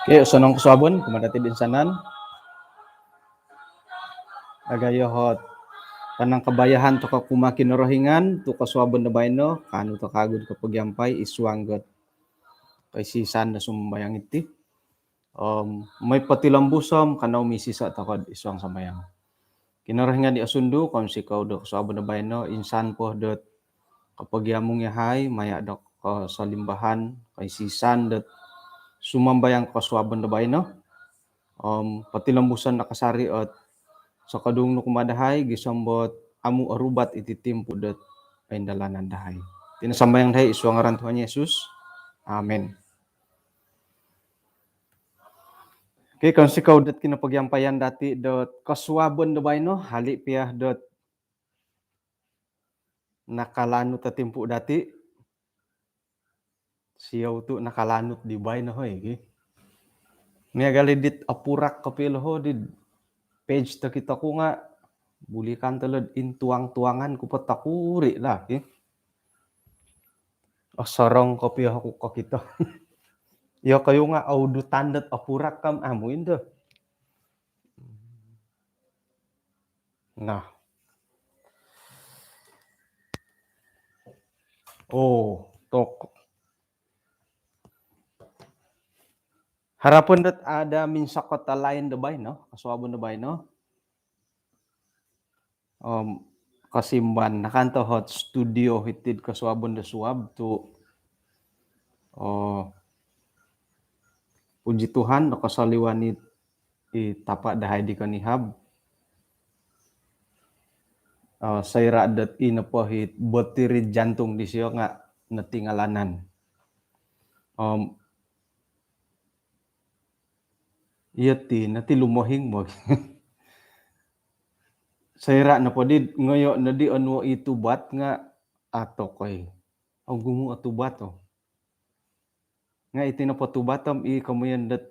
Okay, usunong kusabon, kumadati din sanan. Agayohot, kanang kabayahan to ka kumakinorohingan, to kaswabon na bayno, kano to kagod kapag yampay, iswanggot. Kay sisan na sumbayang iti. May patilambusom, kanaw misisa takod iswang sambayang. Kinorohingan di asundu, kung sikaw do kaswabon na bayno, insan po dot kapag yamong yahay, maya do sa limbahan, kay sisan dot sumambayang kaswabon na bayno. Patilambusan nakasari at sa kadung no kumadahay gisambot amu arubat iti timpo dat ay dalanan dahay. Tinasambayang dahay iswa ngaran Tuhan Yesus. Amen. Okay, kung sikaw dat kinapagyampayan dati dot kaswabon da bayno hali piyah dot nakalanot ta timpo dati. Siyaw tu nakalanot di bayno hoy. Okay? Niya galidit apurak kapilo ho did page ta kita ko nga bulikan talad intuang-tuangan ko patakuri lah. Okay? Sarong kopi ako kakita. Ya kayo nga audu tandat apurak kam amuin dah. Nah. Oh, tok. Harapon dat ada minsa kota lain dabay no, kaswabon dabay no. Kasimban nakanto hot studio hitid kaswabon da suab to puji Tuhan no kasaliwanit itapa dahay di kanihab. Sayra dat inapahit botirid jantung di siyo nga natingalanan. Iyati nati lumohing mo. Sayra na po di ngayo na di anwo itubat nga ato koy. Ang gumo atubat oh. Nga iti na patubatam kamuyan dat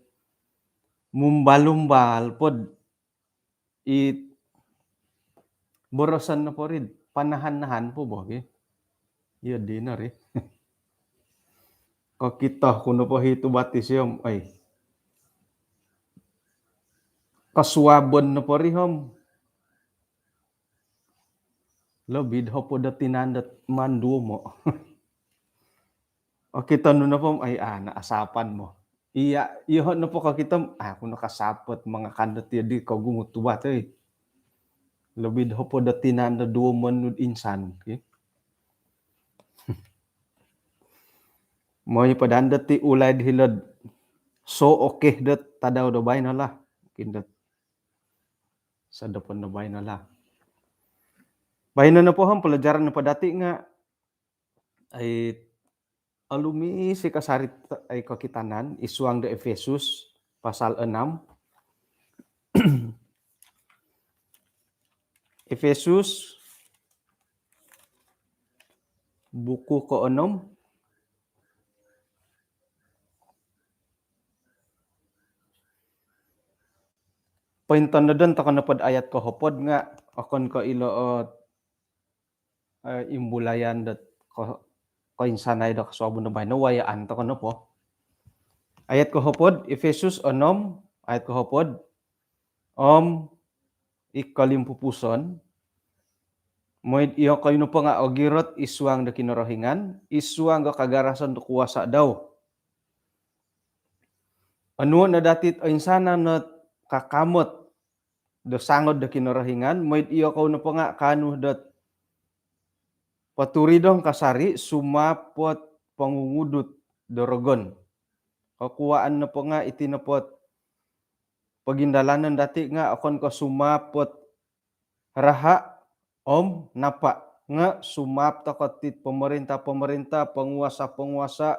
mumbalumbal pod borosan na po rin panahan-nahan po bo. Okay? Iya di na rin. Kakita kuno po hitubati siyam ay kaswabon na po rin hom. Lobid ho po datinandat mandu mo. O kita no na po ay naasapan mo. Iya na po kakita kung nakasapot mga kandat di ko gumutubat eh. Lobid ho po datinandat duo manud insan. Okay? Mo padandat ti ulay hilad so okay dat tadaw do bay na la. Kindat sa depan na bay na la. Bay na po ham pelajaran na padati nga ay alumi si kasarit ay kakitanan iswang de Efesus pasal 6. Efesus buku ke-6 pointon na doon takon napod ayat ko hopod nga akon ko iloot imbulayan dat ko insanay da kaswabon na bay no wayaan takon na po. Ayat ko hopod Efesus 6 ayat ko hopod ikalimpupuson moid iyo kayo no po nga ogirot iswang da kinorohingan iswang ga kagarasan do kuwasa daw. Ano na datit insana na kakamot do sangod da kinorohingan moid iyo kayo no po nga kanu dat paturidong kasari sumapot pangungudot dorogon. Kakuwaan na po nga itinapot pagindalanan dati nga akon ko sumapot raha napa nga sumapta katit pemerintah penguasa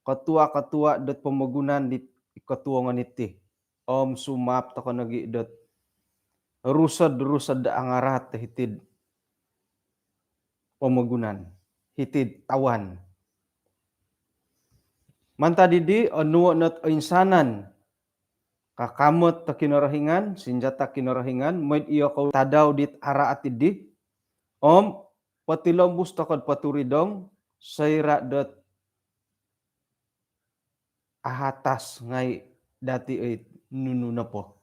ketua dat pemagunan di ketua nganiti sumapta ko nagi dat rusad da angarat hitid pemagunan hitid tawan manta didi anuwa nat insanan kakamot ta kinorohingan sinjata kinorohingan moid iyo ko tadaw dit ara atidi patilombus takod paturidong sayra dat ahatas ngay dati nunu na po.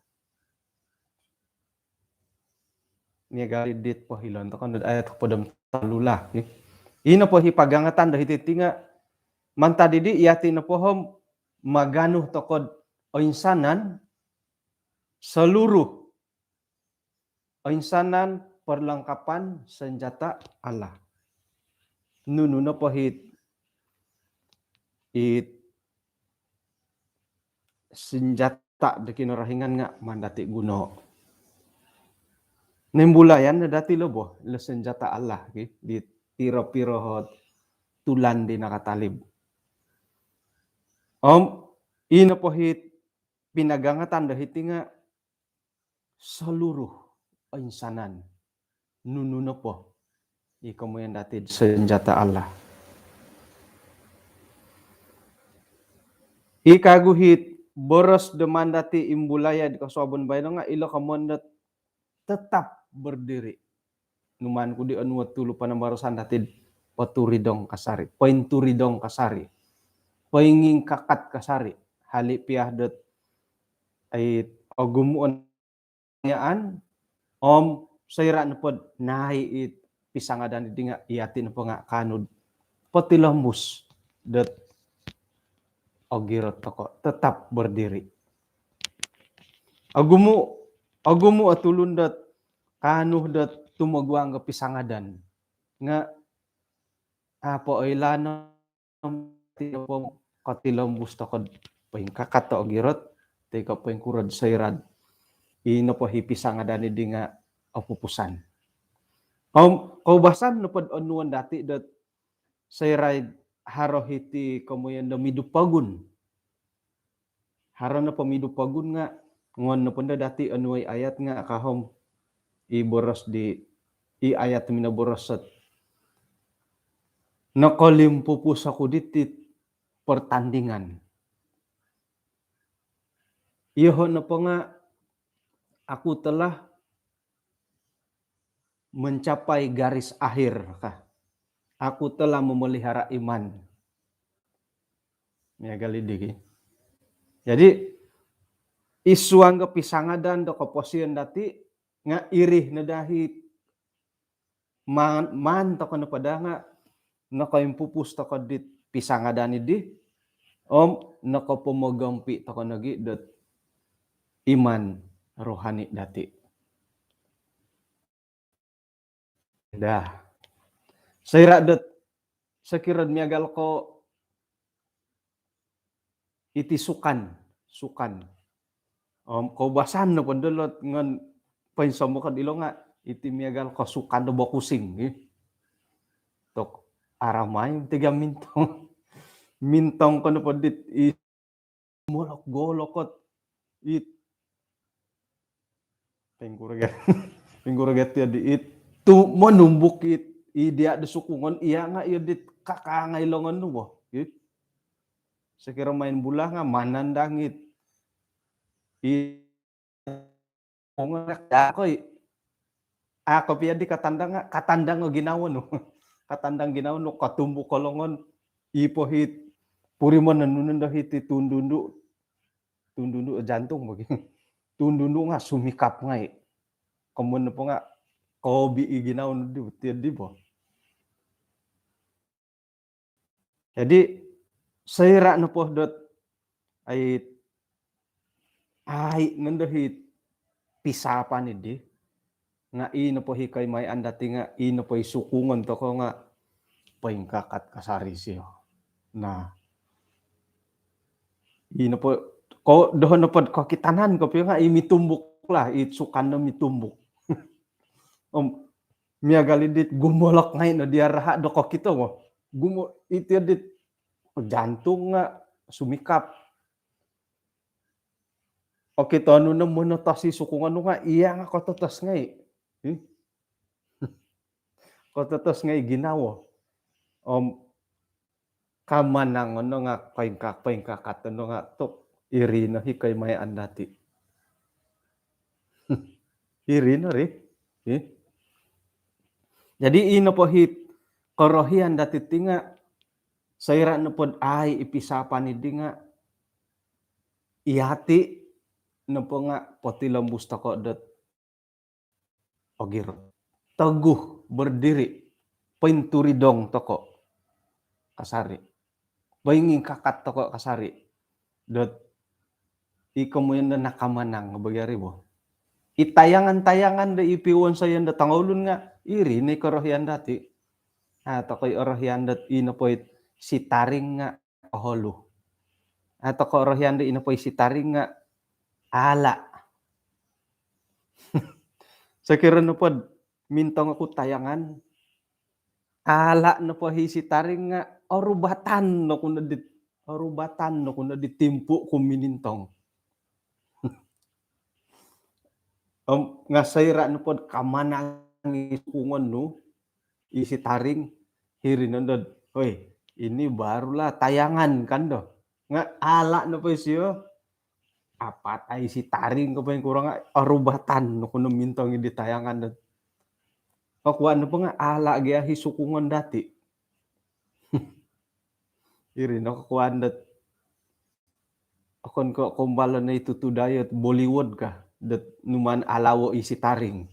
Niya galidit po hilon to kan ayat po dam talula. Ino po hipagangatan dahiti tinga manta didi iati na po hom maganuh tokod o insanan seluruh o insanan perlengkapan senjata Allah. Nunu na po senjata de kinarahingan nga mandati guno. Nembulayan na dati lobo le senjata Allah di piro-piro hot tulan di nakatalib. Ino po pinagangatan dahiti nga seluruh insanan nunu na po ikaw yan dati senjata Allah. Ikaguhit boros demandati imbulaya di kasabon bayno nga ilo kamondat tetap berdiri. Numan ku di anu tulu panambarosan dati paturidong kasari, pointuridong kasari. Poinging kakat kasari. Hali piahdet ay ogumuon yaan sayra na pod nahi pisangadan di nga iatin po nga kanud potilamus det ogirot toko tetap berdiri. Agumu atulun dat kanuh dat tumagwang ka pisangadan nga apo ilano po katilamus toko poing kakat to ogirot teka poing kurad sayrad ino po hipisangadan di nga apupusan. Kaubasan no pod onuan dati dat sayray harohiti kamuyan na midupagun. Haro na pamidupagun nga ngon no panda dati anuay ayat nga kahom iboros di ayat minaborosat. Nakalimpupo sa kuditit pertandingan. Iyon na po nga aku telah mencapai garis akhir. Aku telah memelihara iman. Ya galidi. Jadi isuang ke pisangadan do keposian dati nga irih na dahit man to kana pada nga nakaimpupus to kadit pisangadan idi nakapumagampi to kana gi dat iman rohani dati. Dah. Sayra dat sekirad miagal ko iti sukan. Kaubasan na pandulot ngan painsamu kad ilo nga iti miagal ko sukan do bokusing. Tok aramay tiga mintong. Mintong ko na pandit mulok golokot Pingguragat ya di tu menumbuk dia desukungan iya nga iya dit kakangay longan no mo. Sekira main bola nga manandangit. Ako piya di katandang nga ginawa no. Katandang ginawa no katumbu kolongon ipohit puri mo nanunan dahit tundundu jantung bagi. Tundundu nga sumikap nga Kemun po nga kobi iginaw no di po. Jadi sayra na po dot ay nandahit pisapan idi nga ino po hikay may andati nga ino po sukungan to ko nga paingkakat kasari siyo na ino po ko doon na po ko kitanan ko nga imitumbuk lah itsukan na mitumbuk. Miagalidit gumolok ngayon no diaraha do ko kito mo itidit jantung nga sumikap. Okay, to ano na muna si sukungan nga iya nga kototas nga kototas nga ginawa. Kamanang ano nga paingkakat ano nga to iri na hikay may andati. Iri na rin. Jadi ino po korohian dati tinga sayra na po ay ipisapan idi nga ihati napa nga poti lembus toko det ogir. Teguh berdiri pinturidong toko kasari. Bainging kakat toko kasari. Dot ikamuyan na nakamanang bagari mo. Itayangan-tayangan da ipiwan sayan da tangulun nga iri ni korohyan dati. Ato ko'y orohyan dat inapoy si taring nga aholo. Ato ko orohyan da inapoy si taring nga ala. Sakira na po, mintong ako tayangan. Ala na po si taring nga orubatan no kuna ditimpo kuminintong. Nga sayra na po kamanang isungon no, isi taring hiri nandod. Hoy, ini barulah tayangan kan do. Nga ala na po siyo. Apat ay si taring ko pa yung kurang arubatan no kuno mintong di tayangan dat. Pakuan na po nga ala gaya hisukungan dati. Iri no kakuan dat. Akon ko kumbala na itutudayot Bollywood ka. Dat numan alawo isi taring.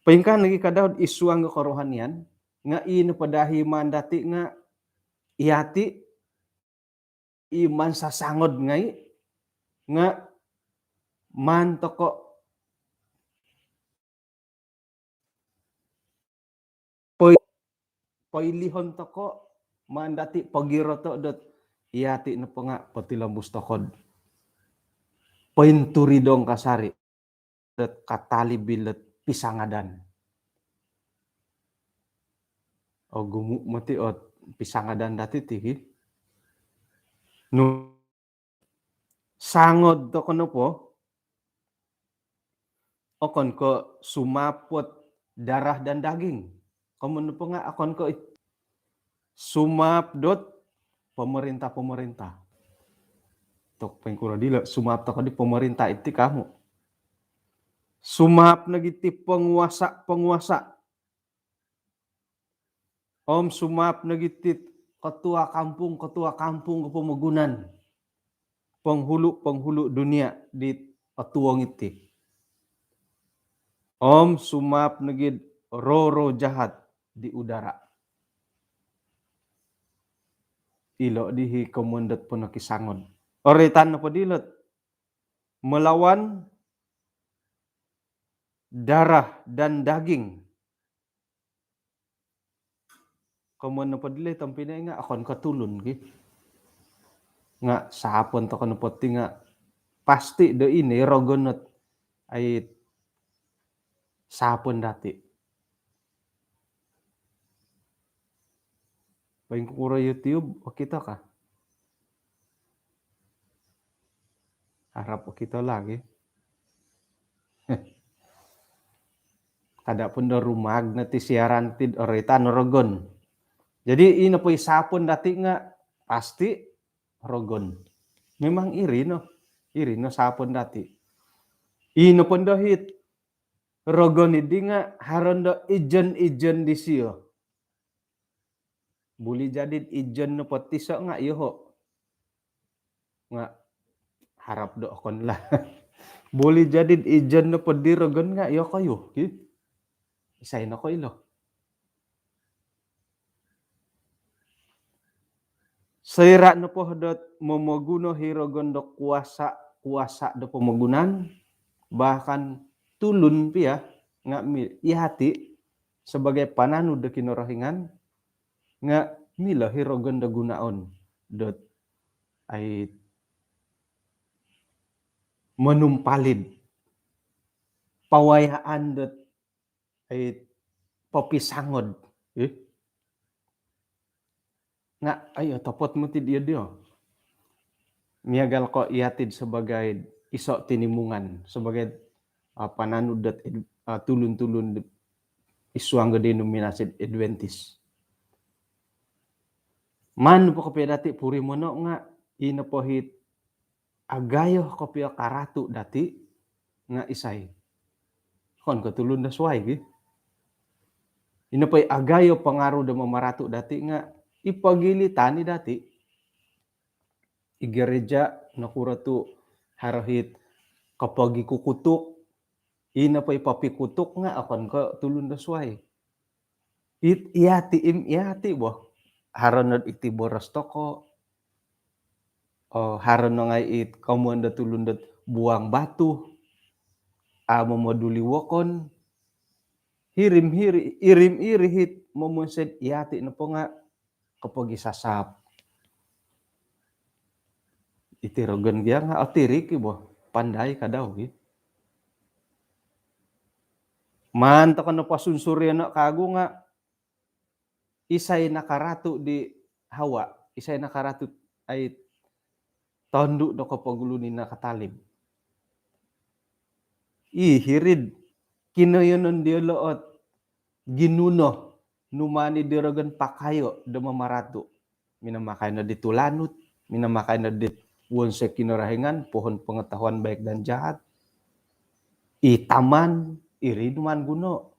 Paingkan lagi kadawad isuang karohanian nga ino padahi man dati nga ihati iman sasangod ngay nga man toko pailihon toko man dati pagiro to dot ihati na pa nga pati lambus tokod painturidong kasari dot katali bilet pisangadan o gumu mati ot pisangadan dati tihi no sangod to kono po okon ko sumapot darah dan daging. Kamu po nga akon ko sumapdot pemerintah. Tok pengkura dila sumap to di pemerintah iti kamu. Sumap nagiti penguasa. Om sumap nagiti ketua kampung ke pemagunan. Penghulu dunia di atuang iti. Om sumap nagid roro jahat di udara. Ilo dihi kemundet po nakisangon. Oritan na po dilot. Melawan darah dan daging. Kemun na po dilay tampinay nga akon katulun. Nga sapon to kano poti nga pasti do ini rogonot ay sapon dati. Paling kura YouTube, o kita ka? Harap o kita lagi. Kada pun do rumag na ti siaran tid oritan rogon. Jadi ino po sapon dati nga pasti rogon. Memang iri no sapon dati. Ino pun do hit rogon idi nga haron do ijen di siyo. Buli jadid ijen no poti so nga yoho. Nga harap do kon lah. Buli jadid ijen no podi rogon nga yo kayo. Isay na ko ilo. Sayra no po dot momoguno hirogon do kuasa do pemagunan bahkan tulun pia nga ihati sebagai pananu de kinorohingan nga mila hirogon do gunaon dot ay menumpalid pawayaan dot ay papisangod nga ayo topot mo ti dia. Miagal ko ihatid sebagai isok tinimungan sebagai pananud dat tulun-tulun isuang denominasi Adventist. Man po kape dati puri mono nga inapohit agayo kopya karatu dati nga isay. Kon katulun na suway inapoy agayo pangaro da mamaratu dati nga ipagilitan ni dati. igereja nakura tu harahit kapagi kukutuk ina pa ipapikutuk nga akan ka tulun da suai iati boh haronod iti boros toko haron na nga it kamuan da tulun da buang batu amo moduli wokon irim iri hit momonsen iati na po nga kapag isasap itirogan dia nga atirik ibo pandai ka daw man to kano pasunsurya na kago nga isay nakaratu di hawa isay nakaratu ay tondo do kapagulunin na katalim hirid kinoyonon dia loot ginuno numani dirogan pakayo do mamaratu minamakay na ditulanut minamakay na dit wonse kinorahingan pohon pengetahuan baik dan jahat itaman iriduman guno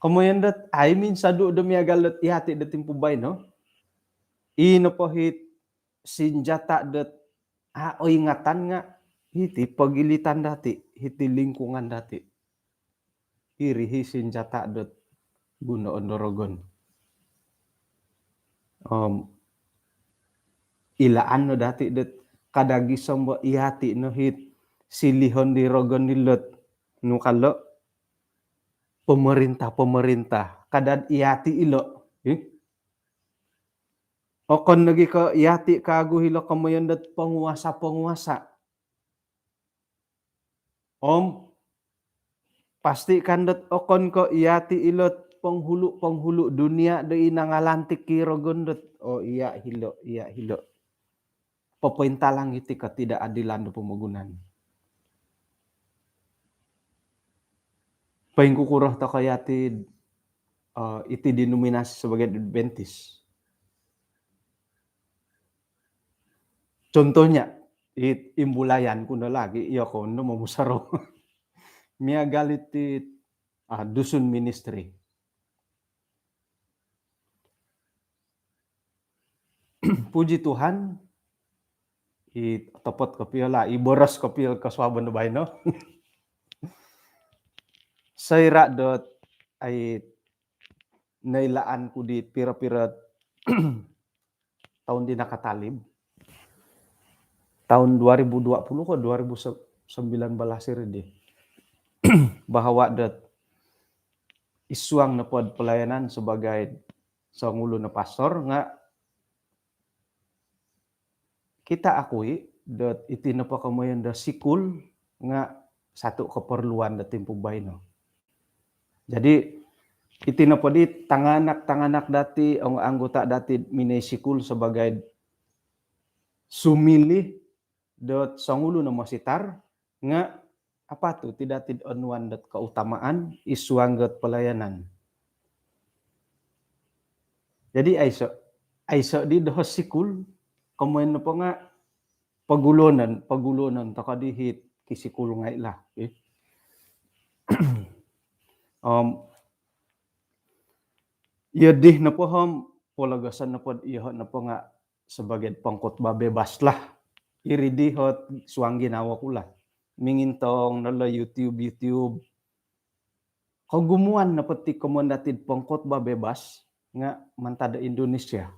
kamoyan dat ay min sadu do miagalat ihati dating pubay no ino po hit senjata dat ingatan nga hiti pagilitan dati hiti lingkungan dati irihi senjata dat guna ondorogon ilaan no dati dat kadagi sombo ihati no hit silihon di rogon nilot no kalo pemerintah kadad ihati ilo okon lagi ko ihati kagu hilo kamayon dat penguasa pasti kandat okon ko ihati ilot penghulu dunia do inangalantik kirogon dat iya hilo pepointalang iti ketidakadilan do pembangunan paingkukuroh to kayati iti dinominasi sebagai Adventist. Contohnya imbulayan kuno lagi iya kono mamusaro miagaliti dusun ministry. Puji Tuhan topot kopiola iboros kopiol kaswaban bay no. Saira dot ay nailaan ko di pira-pira tahun di nakatalib. Tahun 2020 ko 2019 di bahwa dat isuang na pod pelayanan sebagai sangulo na pastor nga kita akui dat iti na pa kamayan da sikul nga satu keperluan da timpubay no. Jadi iti na po di tanganak dati ang anggota dati minay sikul sebagai sumilih dot sangulo na masitar nga apa tu tidak onuan dat keutamaan isuanggot pelayanan. Jadi aiso di dos sikul kemudian po nga pagulonan takadihit kisikul ngay lah. Yadih na po polagasan na po ihot na po nga sebagai pangkotba bebas lah. Iridihot suang ginawa ko lah. Mingintong nala YouTube. Kagumuan na pati komundatid pangkotba bebas nga mantada Indonesia.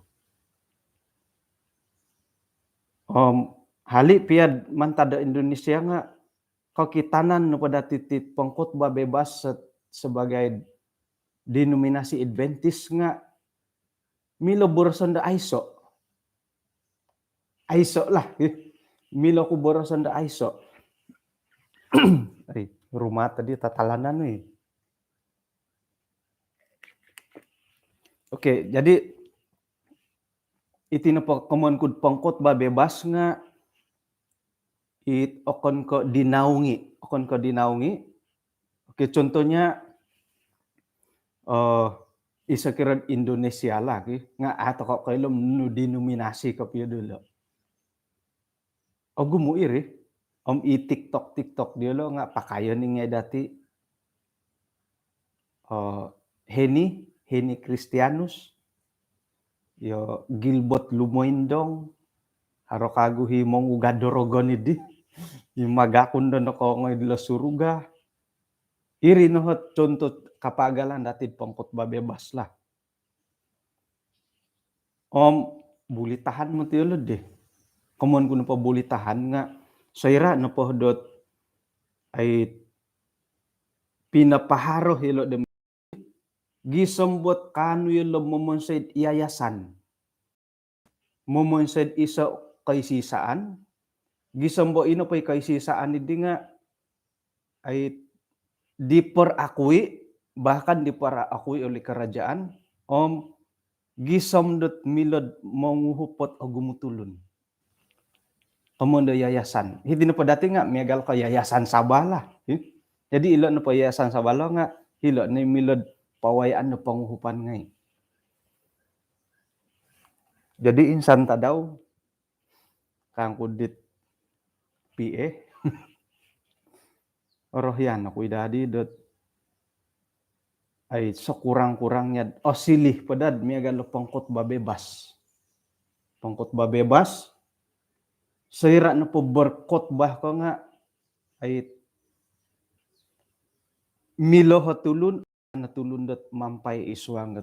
Hali piad mantada Indonesia nga kakitanan na pada titit pangkotba bebas sebagai denominasi Adventist nga milo borosan da aiso lah milo ko borosan da aiso ay rumah tadi tatalanan nih. Oke, jadi iti na po common kud pangkotba bebas nga okon ko dinaungi. Oke, contohnya isa kira Indonesia lagi nga ato ko kailom no denominasi ko piyo dulu. Gumu iri TikTok dia lo nga pakayon ni nga dati Heni Kristianus yo Gilbert Lumoindong haro kagu himong ugadorogon idi imagakun don ko ngoy dila suruga iri nohot contoh kapagalan datid pangkotba bebas lah. Bulitahan mo tiyo deh. Komon ko pa bulitahan nga sayra na po dot ay pinapaharo hilo dem gisambot kanu yung momonsed yayasan. Momonsed isa kaysisaan. Gisambo ino pa'y kaysisaan hindi nga ay diperakui bahkan diperakui oleh kerajaan gisamdot milod manguhupot o gumutulon. Kemudian yayasan. Hindi na pa dati nga megal ka yayasan Sabala. Jadi ilo na pa yayasan Sabala nga hilo na milod pawayaan na panguhupan ngay. Jadi insan ta daw kang kudit PA Rohyan ako idadi dot ay sekurang-kurangnya silih pedad megal pangkotba bebas. Pangkotba bebas sayra na po berkhotbah ko nga ay milo hatulun natulun dot mampai isuang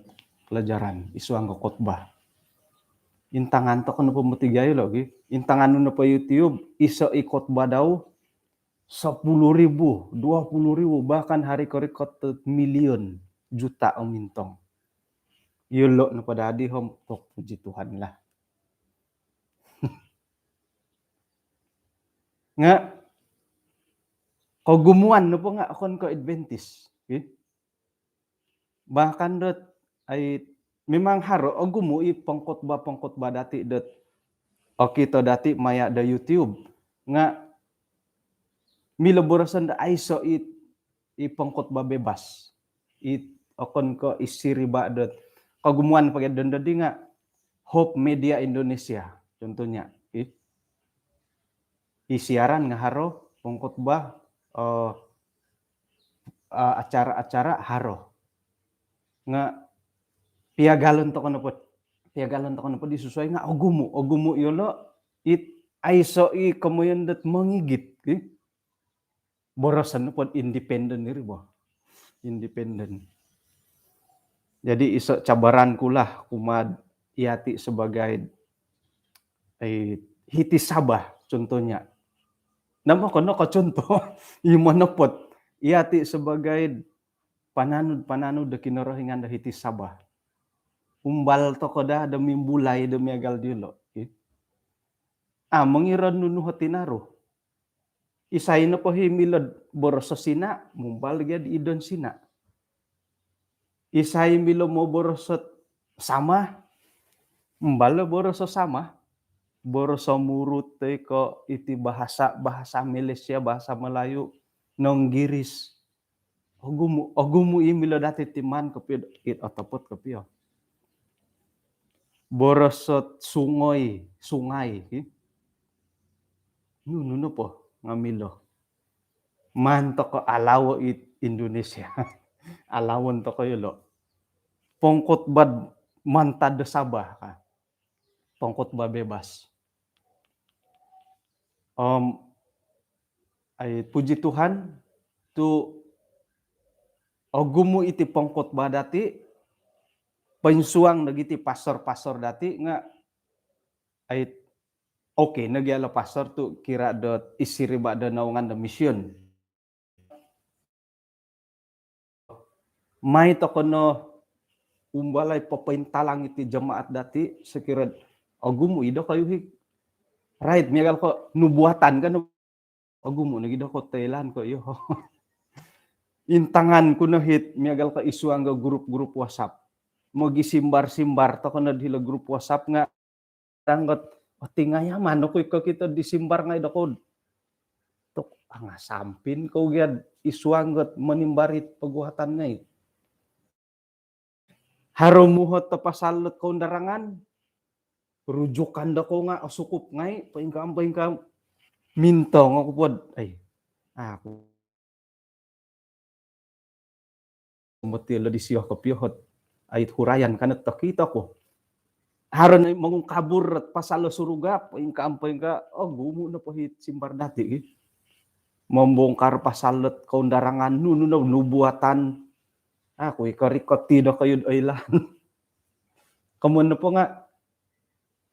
pelajaran isuang khotbah. Intangan to kono pemutigayo lagi. Intangan no pa YouTube isa khotbah daw 10.000, 20.000 bahkan hari korikot milion juta ang mintong. Yulo na padadi hom kok puji Tuhan lah. Nga kagumuan no po nga akon ko Adventist. Okay? Bahkan dot ay memang haro gumu pangkotba dati dot kita dati maya da YouTube nga milabораsan da aiso pangkotba bebas. Akon ko isiriba dot kagumuan pagad dadi nga Hope Media Indonesia contohnya. Isiaran nga haro pangkotba acara-acara haro. Nga piagalon to kono po disusuai nga ogumu yolo aiso kamoyan dat mangigit borosan po independen diri bo independen. Jadi iso cabaran kulah kumad iati sebagai hiti sabah contohnya. Nama kono ka contoh imanapot iati sebagai pananud da kinorohingan da hiti sabah. Umbal to koda demi bulai demi agal dilo. Mangiran nunu hatinaro. Isay na po himilod boroso sina, mumbal gad idon sina. Isay milo mo borosot sama, mumbal boroso sama. Boroso murut ko iti bahasa Malaysia, bahasa Melayu, nonggiris. Ogumu imilo dati timan kapio it otopot kapio. Borosot sungai. Nuno po ngamilo. Man to ko alawo it Indonesia. Alawon to ko yulo. Pongkot bad mantad Sabah ka. Pongkot ba bebas. Ay puji Tuhan tu ogumu iti pongkot ba dati pensuang nagiti pastor dati nga ay okay nagyalo pastor tu kira dot isiriba da naungan da misyon. May to kono umbalay papaintalang iti jamaat dati sekira ogumu ido kayo right miyagal ko nubuatan kan ogumu nagido ko Thailand ko iyo. Intangan ko na hit miyagal ka isuang ga grup WhatsApp. Mogi simbar-simbar to kono dila grup WhatsApp nga tanggot tingaya man ko kita disimbar nga idakod. Tok sampin ko gyad isuang got manimbarit paguhatan ngay. Harumuhot to pasalot ko darangan. Rujukan da ko nga sukup ngay paingkam mintong ako pod ay ako mutilo di siyo ko pihot ay hurayan kanat takita ko Haron mangong kabur at pasalo surugap yung kaampay ka gumo na po hit simbar dati membongkar pasalot kaundarangan nuno na nubuatan ako ikarikot tida kayo aylan kamun na po nga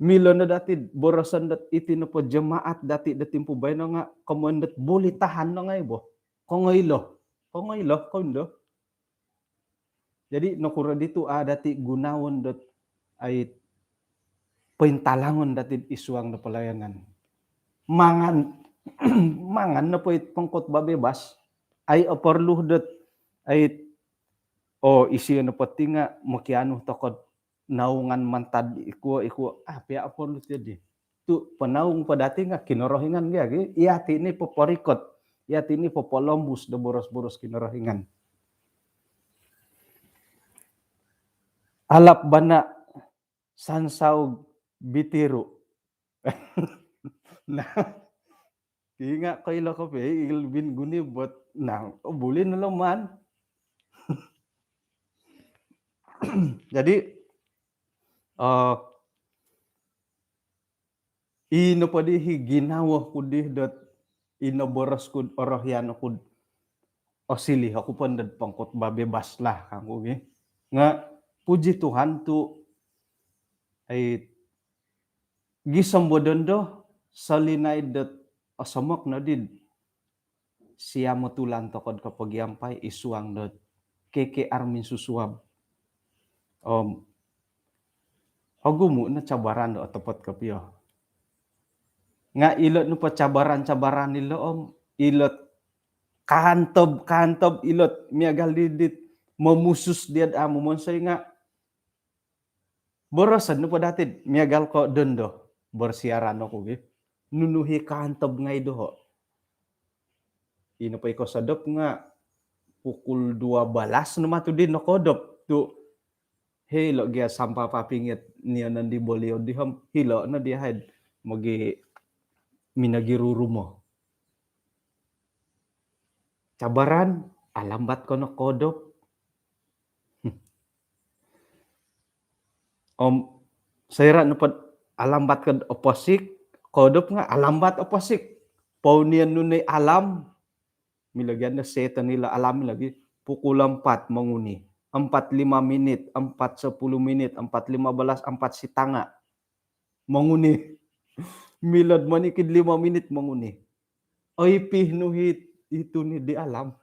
milo na dati borosan dat iti na po jemaat dati dating po bay na nga kamun dat bolitahan na nga ibo kongaylo kaundo jadi nakura dito dati gunawon dat ay pintalangon dati isuang na palayanan mangan mangan na po pangkot babebas ay oporluhdot ay isi na po tinga makiano takod naungan mantad iku pia oporlut jadi tu panaung pa dati nga kinorohingan gaya iati ni poporikot iati ni popolombus da boros-boros kinorohingan alap bana sansaw bitiru nah inga kaila ko pe ilbin guni buat bulin na laman jadi ino pa di ginawa ko di dot inoboros ko orohyan ko osili ako pandad pangkot babebas lah kanggo nga puji Tuhan tu ay gisambodondo salinay dot asamak na did siya motulan tokod kapag yampay isuang dot keke armin susuab hagumo na cabaran do tepat kapiyo nga ilot no pa cabaran nilo ilot kantob ilot miagal didit mamusus diad monsay nga borosan no pa dati miagal ko dondo bersiaran ako nunuhi kantob ngay doho ino pa iko sadop nga pukul 12 naman to din nakodop to hilo gya sampa papingit niya nandi bolio diham hilo na diahad magi minagiru mo cabaran alambat ko na kodop sayra no pad alambat ka oposik kodop nga alambat oposik paunian nunay alam milagyan na setan nila alam lagi pukul 4 manguni 45 menit 4:10 menit 4:15 4 sitanga manguni milad manikid 5 menit manguni ay pihnuhit itu ni di alam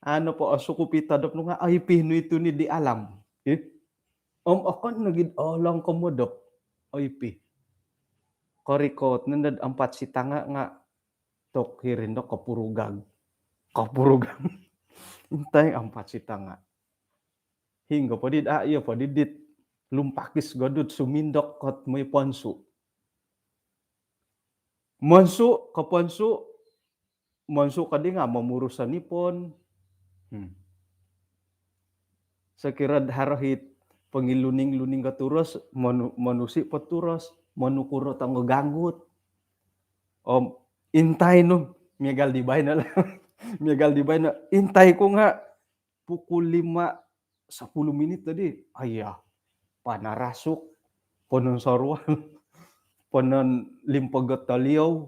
ano po asukupita dop nga ay pihnu itu ni di alam akon nagid lang komodok ay pi korikot nandad 4 sitanga nga tok hirindo kapurugang intay 4 sitanga hingga padid iya padidit lumpakis godut sumindok kot may ponsu monsu kadi nga mamurusan nipon sakirad harahit pangiluning-luning katuros manusi paturos manukuro tang ganggut intay no miagal di bay na intay ko nga pukul 5:10 menit tadi panarasuk ponon sorwan ponon limpagot taliyaw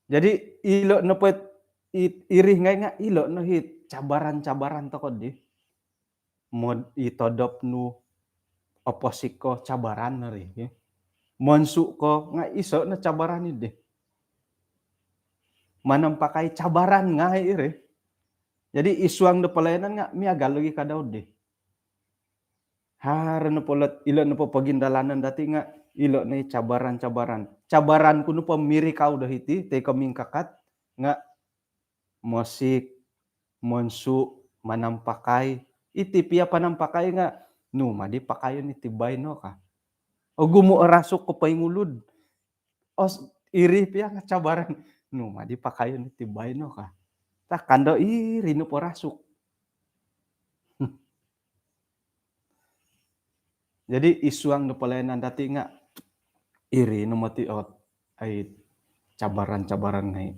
jadi ilo na pet irih ngay nga ilo na hit cabaran tokod di mod itodop nu oposik ko cabaran na rin monsu ko nga iso na cabaran ide manampakai cabaran nga ire jadi isuang na palayanan nga miagal lagi kadaw di hara na polat ilo na po pagindalanan dati nga ilo na cabaran kuno pa mirikaw dahiti te kaming kakat nga musik monsu manampakai iti pia panampakai nga madi pakayon iti bayno ka gumo rasok ko paingulud iri pia nga cabaran madi pakayon iti bayno ka takando iri no po rasok jadi isuang no palayanan dati nga iri no matiot ay cabaran ngay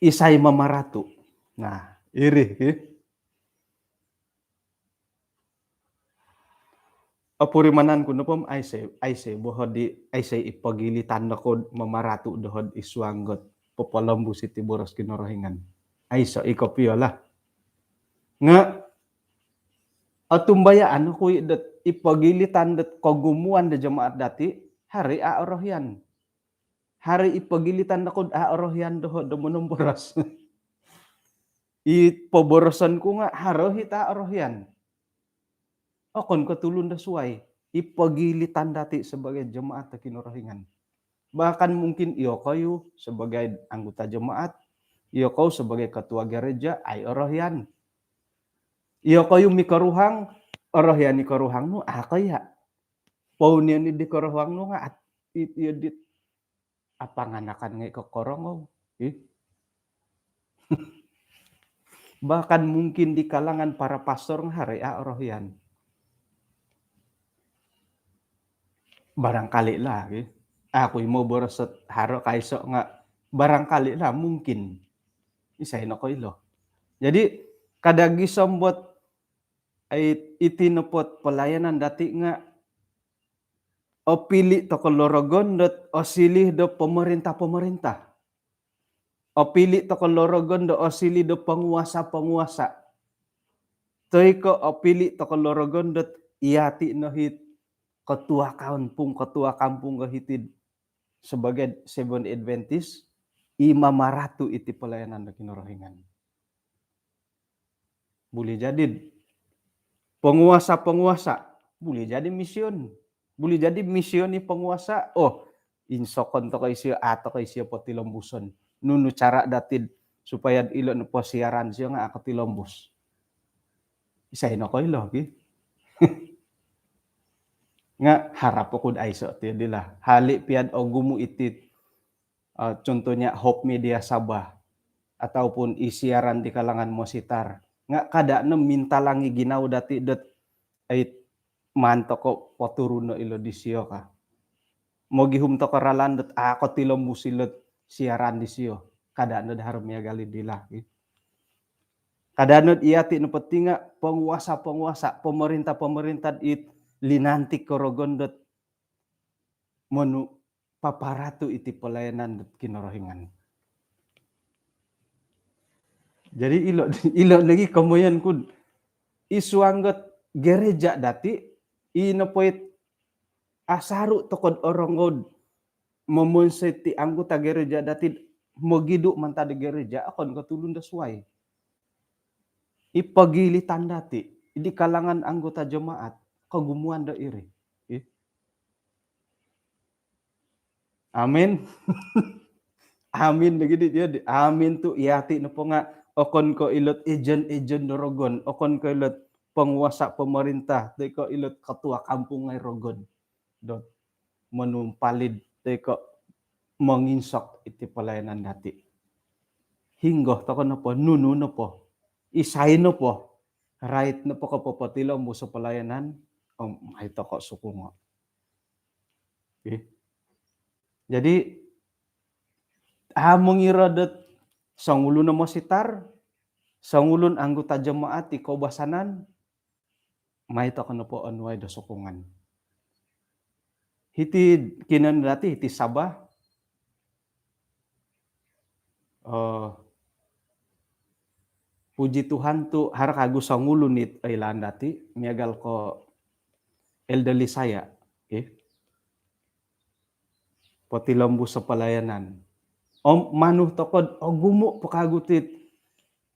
isay mamaratu nah Iri, apurimanan kuno pom aise bohodi aise ipagilitan na kod mamaratu dohod iswanggot popolombu siti boros kinorohingan. Aiso ikopiola. Nga atumbayaan ko dat ipagilitan dat kagumuan da jamaat dati hari aorohyan. Hari ipagilitan na kod aorohyan dohod do monomboros. Ipoborosan ko nga harohi ta aorohyan. Okon katulun da suai. Ipagilitan dati sebagai jemaat na kinorohingan. Bahkan mungkin iyo kayo sebagai anggota jemaat, iyo kau sebagai ketua gereja, ay orohyan. Iyo kayo mikaruhang, orohyan ni karuhang no, kaya. Paunian ni di karuhang no nga, at iyo dit, apanganakan ngay kakorong. Bahkan mungkin di kalangan para pastor ng hari, orohyan. Barangkali lah, ako mo boros sa haro kaiso nga barangkali lah mungkin isay na ko ilo. Jadi kadagi sambot ay itinupot pelayanan dati nga o pili to kolorogon dot o silih do pemerintah. O pili to kolorogon do o silih do penguasa. Toy ko o pili to kolorogon dot iati no hit ketua kampung kahitid sebagai Seventh Adventist imamaratu iti pelayanan da kinorohingan. Boleh jadi penguasa, boleh jadi mission. Boleh jadi mission ni penguasa. Oh, insokon to kay siya ato kay siya potilombuson. Nunu cara datid supaya ilo no posiaran siya nga ako tilombus. Isay no ko ilo, nga harap ko ay so ti dila. Hali piad o gumu itit. Contohnya Hope Media Sabah ataupun isiaran di kalangan Mositar. Nga kada na minta langi ginaw dati dat ay manto ko poturuno ilo di siyo ka. Mogihum to karalan dat ako tilombusilot siaran di siyo. Kada na daharom ya gali dila. Kada na iati no petinga penguasa, pemerintah it linantik korogondot menu paparatu iti pelayanan kinorohingan. Jadi ilo lagi kemudian kun isuanggot gereja dati inopoit asaru tokod orongod memonseti anggota gereja dati mogidu manta di gereja akon katulun da suai. Ipagilitan dati di kalangan anggota jemaat kagumuan da iri. Amin. Amin begini dia. Amin tu iati no po nga okon ko ilot ejen dorogon, okon ko ilot penguasa pemerintah, te ko ilot ketua kampung ngay rogon. Dot menumpalid te ko menginsok iti pelayanan dati. Hinggo to ko no po nunu no po. Isay no po. Right no po kapopatilo mo sa pelayanan. May to ko sukungo. Jadi among iradot sangulun na Mositar, sangulun anggota jemaat ti kaubasanan, may to kano po anway da sukungan. Hiti kinan dati hiti Sabah. Puji Tuhan tu harak agus sangulun it ilan dati miagal ko elderly saya, potilombu sa pelayanan. Manuh tokod gumu pakagutit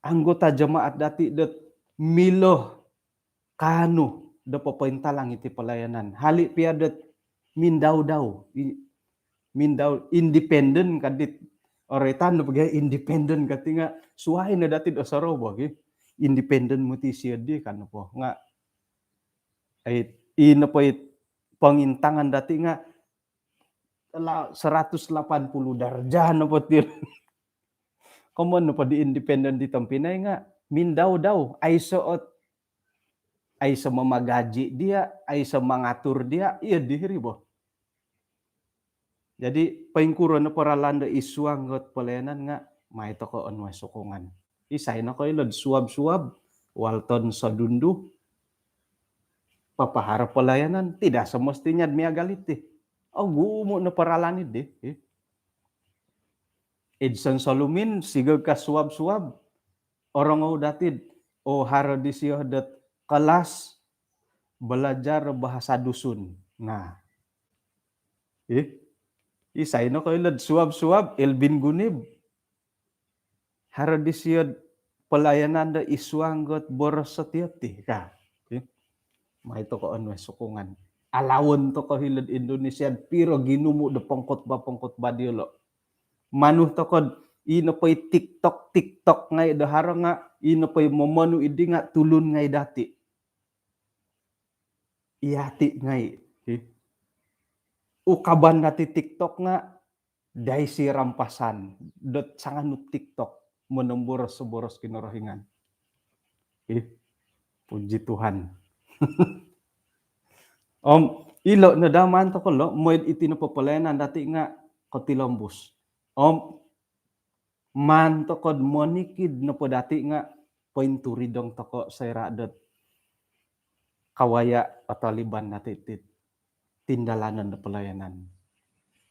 anggota jemaat dati det miloh kanu da papaintalang iti pelayanan. Hali piadet mindaw independen kadit oretan no pagay independen katinga suhay na dati do sarobo independen mo ti siya di kan po nga ay ino po pangintangan dati nga 180 darjah na po tir. Komon no pa di independent di Pinay nga mindaw daw ay suot ay sa mamagaji dia ay sa mangatur dia iya dihiri bo. Jadi paingkuro na paralanda isuanggot pelayanan nga may to ko onwa sukungan. Isay na koy lod suwab-suwab, walton sa dundu, papaharap pelayanan, tidak semestinya demi galit eh. Oh, gumo na paralanid eh. Edson Solumin, sigag ka suwab-suwab, orang o datid, o haro di siyo dat kelas belajar bahasa dusun. Nah, isay no koy lod suwab-suwab, Elvin Gunib, haro di siyo pelayanan da iswanggot boros setiap ti ka. May to ko ano sukungan. Alawon to ko hilad Indonesia piro ginumu de pongkot ba diolo. Manuh to ko ino pay TikTok ngay dahara nga ino pay momonu idi nga tulun ngay dati. Iyati ngay. Ukaban dati TikTok nga dai si rampasan. Dot sanganut TikTok boros kinorohingan. Puji Tuhan. Ilo na daman to ko lo moy iti no popolayanan dati nga kotilombus. Man to kod monikid no po dati nga pointuri dong toko sa radat kawaya pataliban dati tindalanan na pelayanan.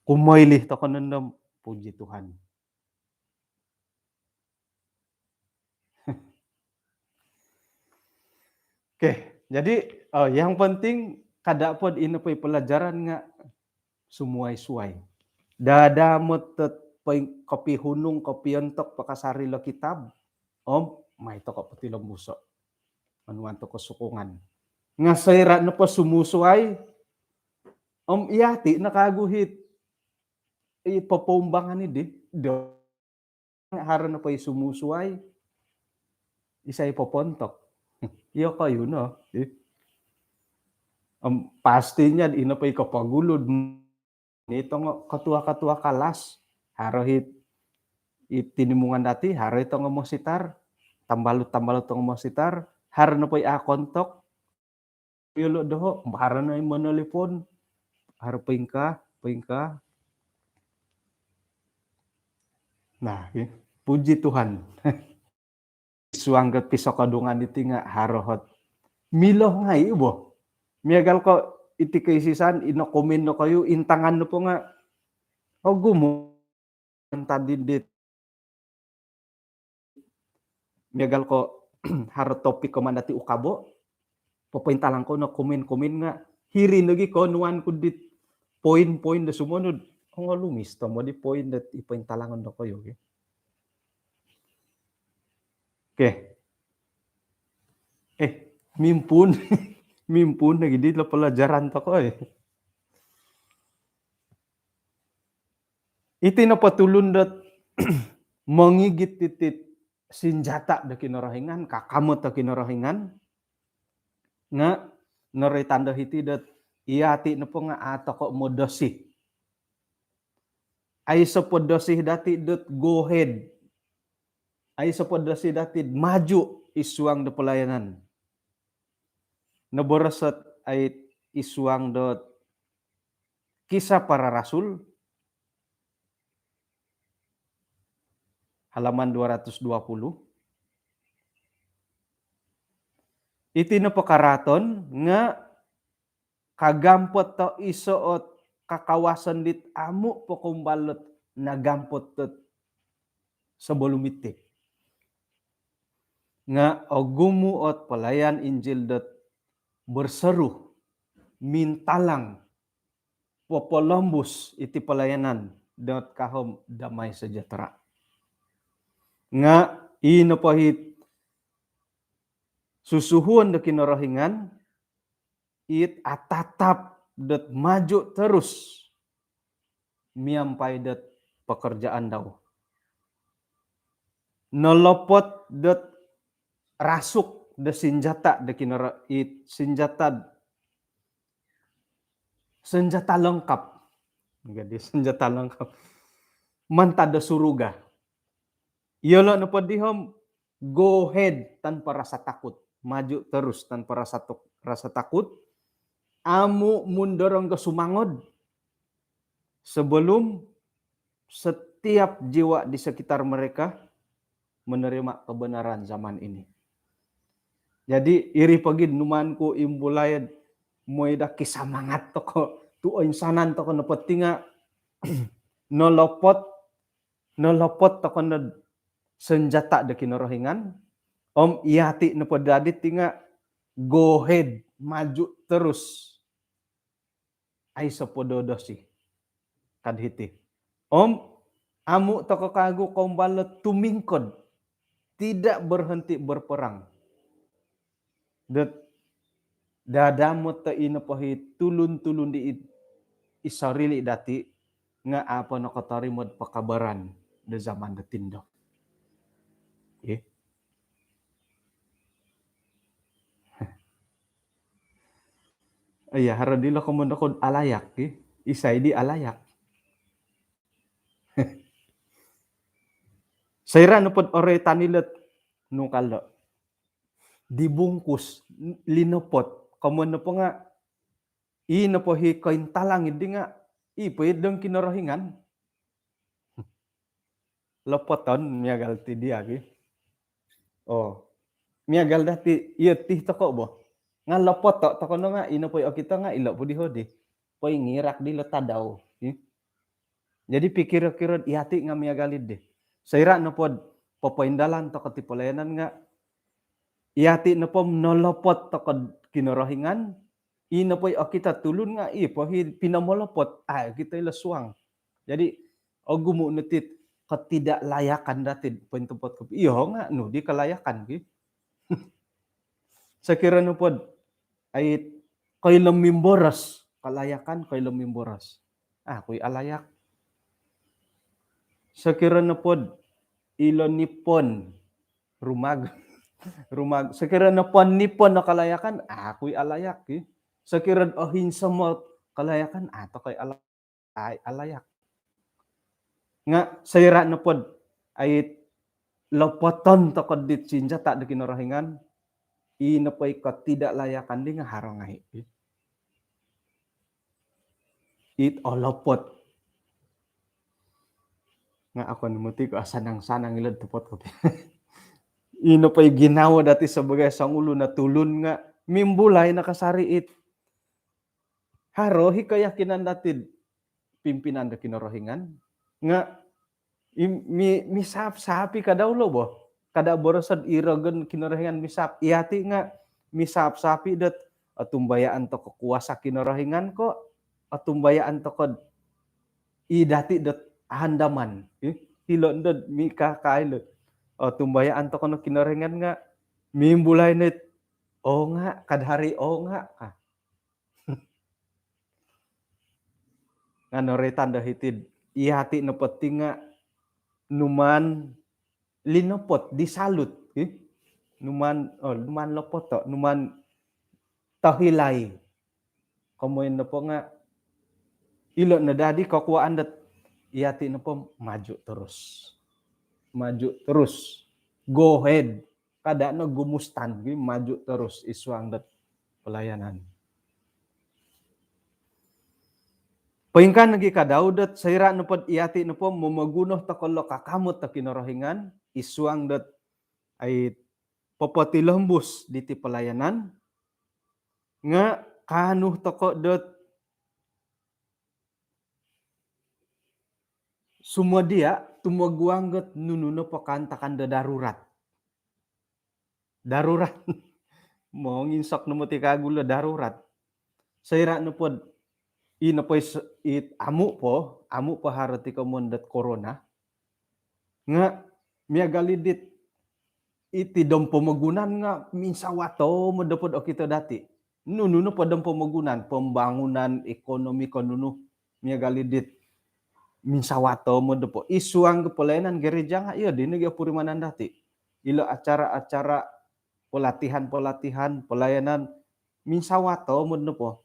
Kumoylih to ko nun puji Tuhan. Oke, jadi yang penting kada pod ino pay pelajaran nga sumuai-suai. Dada metet kopi hunung, kopi entok pakasari lo kitab. May to ko pati lembuso. Manuan to ko sukungan. Nga sayra na pa sumusuay. Iyati nakaguhit. Ipapumbangan ni di. Haro na pa sumusuay. Isa ipapontok. Iyo kayo no. Pastinya ino pa ikapagulod. Nito nga katua-katua kalas. Harohit itinimungan dati, haro ito nga mositar. Tambalot nga mositar. Haro na po akontok. Yulo doho, haro na yung manalipon. Haro paingka. Nah, puji Tuhan. Suanggat pisau kadungan iti nga harohot. Miloh nga ibo. Miagal ko iti kaisisan, inokomen no kayo, intangan no po nga. Gumo. Tadindit. Miagal ko haro topik ko man dati ukabo. Papaintalang ko na komen nga. Hirin lagi ko nuan ko dit point na sumunod. Kung lumis to mo di point that ipaintalangan na kayo. Okay. Mimpun. Mimpun na gidi la pelajaran to ko eh. Iti na patulun dat mangigit titit senjata da kinarahingan, kakamot da kinarahingan, nga naritanda hiti dat iyati na po nga ato ko modosi. Ay sa podosi dati dat go ahead. Ay sa podosi dati maju isuang da pelayanan. Naborosat ay isuang dot Kisah Para Rasul halaman 220. Iti na pakaraton nga kagampot to isuot kakawasan dit amu po kumbalot nagampot to sa bolumitik. Nga gumuot pelayan Injil dot berseru mintalang popolombus iti pelayanan dot kahom damai sejahtera. Nga inopahit susuhun da kinarahingan it atatap dat maju terus miampai dat pekerjaan daw. Nolopot dat rasuk da senjata da kinara it senjata lengkap. Jadi senjata lengkap. Mantada suruga. Yolo na padihom go ahead tanpa rasa takut. Maju terus tanpa rasa takut. Amu mundorong ke sumangod. Sebelum setiap jiwa di sekitar mereka menerima kebenaran zaman ini. Jadi iri pagi numanku imbulayan moida kisamangat toko tu insanan toko nepetinga nolopot toko na senjata de kinorohingan om iati nepodadi tinga go ahead maju terus ai sepododosi kadhiti om amu toko kagu kombala tumingkod tidak berhenti berperang det dadamu te inepohi tulun di isarili dati nga apa no kotori mod pakabaran de zaman de tindo. Okay. Iya haradilo komondo kod alayak isay di alayak. Sayra no pod ore tanilet no kaldo dibungkus linopot komondo po nga inapohi koin talang idi nga pwedeng kinorohingan lopoton miagal ti dia oh miagal dati iya tih toko bo nga lopot toko no nga inapoy o kita nga ilo pudi hodi poy ngirak di lotadaw jadi pikir-kira iati nga miagalid de sayra no pod popoindalan toko ti pelayanan nga iati no po nolopot toko kinorohingan inapoy o kita tulun nga pohi pinamolopot kita ilasuang jadi gumu netit ketidaklayakan dati pentempot ko iyo nga no di kalayakan sekira no pod ay koy lemimboras kalayakan koy lemimboras koy alayak sekira no pod ilon nipon rumag sekira no pon nipon na kalayakan koy alayak sekira ohin samot kalayakan to koy alayak nga sayra no pod ay lopoton to kodit sinjata de kinorohingan inapoy ketidaklayakan di nga harongahi it olopot nga ako numuti ko sanang-sanang ilad tupot ko inapoy ginawa dati sebagai sang ulo na tulun nga mimbulay nakasari it harohi kayakinan dati pimpinan de kinorohingan nga misap-sapi kada ulo bo kada borosad iragan kinorohingan misap iati nga misap-sapi dat atumbayaan to kuasa kinorohingan ko atumbayaan to kod idati dat handaman hilon dad mika kailot atumbayaan to kono kinorohingan nga mimbulay net nga kadhari nga nga noretan dahitid iati no peti nga numan linopot disalut numan lopot to numan tahilay kamoy na po nga ilo na dadi kakuaan dat iati na po maju terus go ahead kada no gumustan maju terus iswang dat pelayanan paingkan nagi kadaudat sayra no pod iati no po mamagunoh takolo kakamot ta kinorohingan iswang dat ay popotilembus di ti pelayanan nga kanuh toko dat semua dia tumaguangget nununo pakantakan da darurat mo nginsak no ti kagulo darurat sayra no pod inapoy amu po harati kamondat corona nga miagalidit iti dom pemagunan nga minsawato modapod o kita dati nununo po dom pemagunan pembangunan ekonomi konuno miagalidit minsawato modapo isuang kepelayanan gereja nga iya dinegi purimanan dati ilo acara-acara pelatihan pelayanan minsawato modapo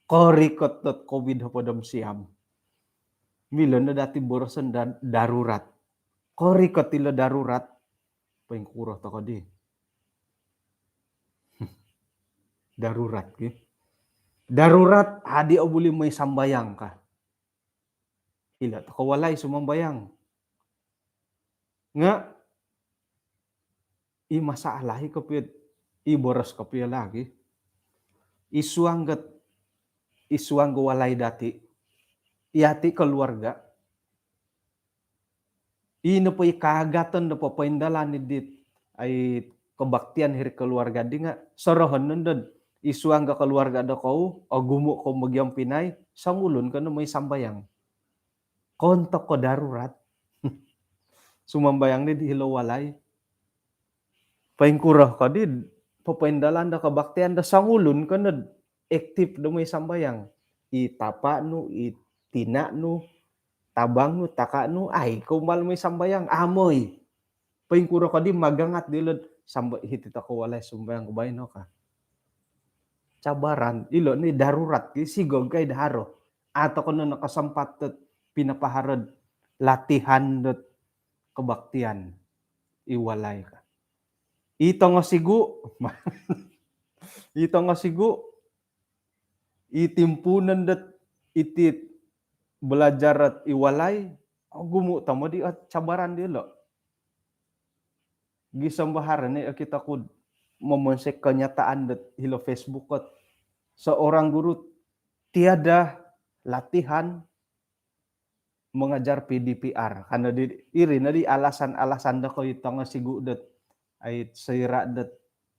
korikot covid podom siam milon na dati borosan darurat korikot ilo darurat pengkuroh toko di darurat adi obuli may sambayang ka ila toko walay sumambayang nga masalahi kopit boros kopi lagi. Isuangget walay dati. Iati keluarga. Ino po kagatan na po paindalan ni dit ay kebaktian hiri keluarga di nga sorohon nundun isuang ka keluarga da kau o gumo ko magyang pinay sangulun ka na may sambayang kontok ko darurat sumambayang ni di hilawalay paingkurah ka di papaindalan da kebaktian da sangulun ka na aktif da may sambayang itapa no itina no tabang no taka no ay kumal may sambayang amoy paingkuro ka di magangat dilod samba hitita ko walay sumbayang kubay no ka. Cabaran ilo ni darurat ki sigog kay daharo. Ato ko no nakasampat pinapaharad latihan dot kebaktian iwalay ka. Ito nga sigu itimpunan dot itit belajar at iwalay gumu tamo di at cabaran dilo. Gisambaharan ni kita kud memonsek kenyataan dat hilo Facebook kot seorang guru tiada latihan mengajar PDPR karena di alasan da ko itong sigu dat ay sira dat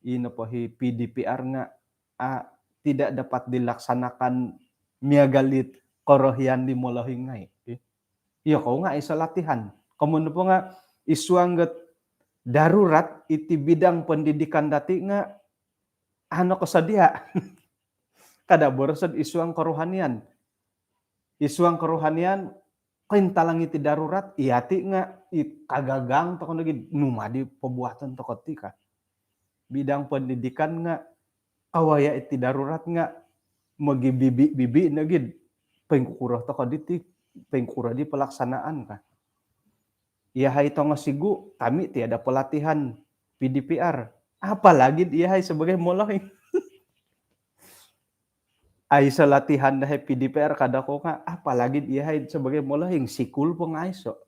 ino po hi PDPR nga tidak dapat dilaksanakan miagalit korohian di molahingay. Iya ko nga isa latihan. Kemudian po nga isuangget darurat iti bidang pendidikan dati nga ano kasadia kada borosad isuang kerohanian kintalang iti darurat iati nga kagagang to kono gid numadi pabuatan to ketika bidang pendidikan nga awaya iti darurat nga magibibi na gid pengkurah to kaditi pengkurah di pelaksanaan ka. Iya hai tonga sigu, kami tiada pelatihan PDPR. Apalagi dia hai sebagai molohing. Ai sa latihan dah PDPR kada ko nga, apalagi dia hai sebagai molohing sikul pong aiso.